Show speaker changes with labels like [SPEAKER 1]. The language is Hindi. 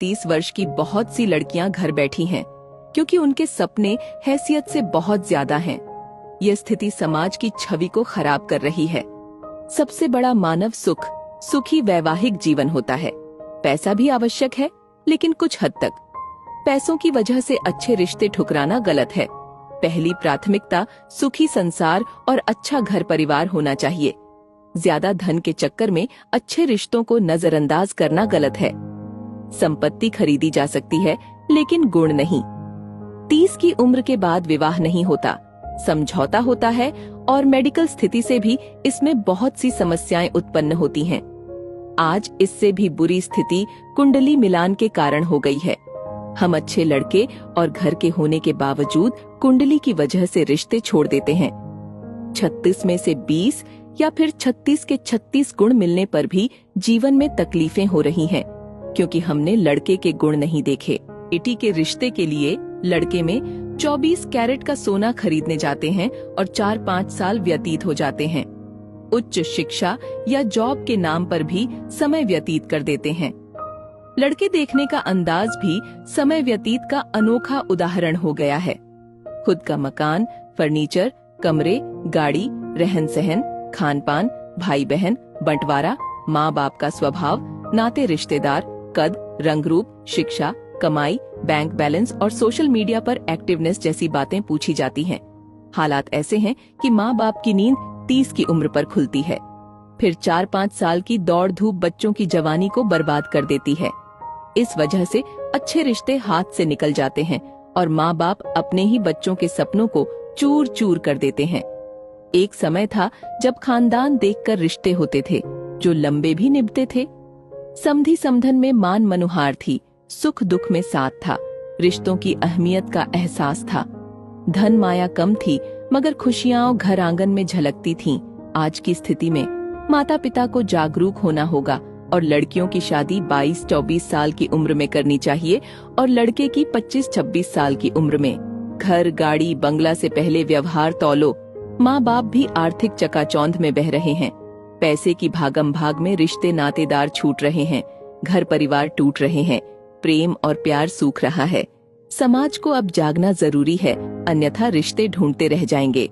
[SPEAKER 1] 30 वर्ष की बहुत सी लड़कियां घर बैठी हैं क्योंकि उनके सपने हैसियत से बहुत ज्यादा हैं। यह स्थिति समाज की छवि को खराब कर रही है। सबसे बड़ा मानव सुख सुखी वैवाहिक जीवन होता है। पैसा भी आवश्यक है, लेकिन कुछ हद तक। पैसों की वजह से अच्छे रिश्ते ठुकराना गलत है। पहली प्राथमिकता सुखी संसार और अच्छा घर परिवार होना चाहिए। ज्यादा धन के चक्कर में अच्छे रिश्तों को नजरअंदाज करना गलत है। संपत्ति खरीदी जा सकती है, लेकिन गुण नहीं। 30 की उम्र के बाद विवाह नहीं होता, समझौता होता है और मेडिकल स्थिति से भी इसमें बहुत सी समस्याएं उत्पन्न होती हैं। आज इससे भी बुरी स्थिति कुंडली मिलान के कारण हो गई है। हम अच्छे लड़के और घर के होने के बावजूद कुंडली की वजह से रिश्ते छोड़ देते हैं। 36 में से 20 या फिर 36 के 36 गुण मिलने पर भी जीवन में तकलीफें हो रही हैं, क्योंकि हमने लड़के के गुण नहीं देखे। बेटी के रिश्ते के लिए लड़के में 24 कैरेट का सोना खरीदने जाते हैं और 4-5 साल व्यतीत हो जाते हैं। उच्च शिक्षा या जॉब के नाम पर भी समय व्यतीत कर देते हैं। लड़के देखने का अंदाज भी समय व्यतीत का अनोखा उदाहरण हो गया है। खुद का मकान, फर्नीचर, कमरे, गाड़ी, रहन सहन, खान पान, भाई बहन, बंटवारा, माँ बाप का स्वभाव, नाते रिश्तेदार, कद, रंग रूप, शिक्षा, कमाई, बैंक बैलेंस और सोशल मीडिया पर एक्टिवनेस जैसी बातें पूछी जाती हैं। हालात ऐसे हैं कि माँ बाप की नींद 30 की उम्र पर खुलती है। फिर 4-5 साल की दौड़ धूप बच्चों की जवानी को बर्बाद कर देती है। इस वजह से अच्छे रिश्ते हाथ से निकल जाते हैं और माँ बाप अपने ही बच्चों के सपनों को चूर चूर कर देते हैं। एक समय था जब खानदान देखकर रिश्ते होते थे, जो लंबे भी निभते थे। समधी समधन में मान मनुहार थी, सुख दुख में साथ था, रिश्तों की अहमियत का एहसास था। धन माया कम थी, मगर खुशियां घर आंगन में झलकती थीं। आज की स्थिति में माता पिता को जागरूक होना होगा और लड़कियों की शादी 22-24 साल की उम्र में करनी चाहिए और लड़के की 25-26 साल की उम्र में। घर, गाड़ी, बंगला से पहले व्यवहार तौलो। माँ बाप भी आर्थिक चकाचौंध में बह रहे हैं। पैसे की भागम भाग में रिश्ते नातेदार छूट रहे हैं, घर परिवार टूट रहे हैं, प्रेम और प्यार सूख रहा है। समाज को अब जागना जरूरी है, अन्यथा रिश्ते ढूंढते रह जाएंगे।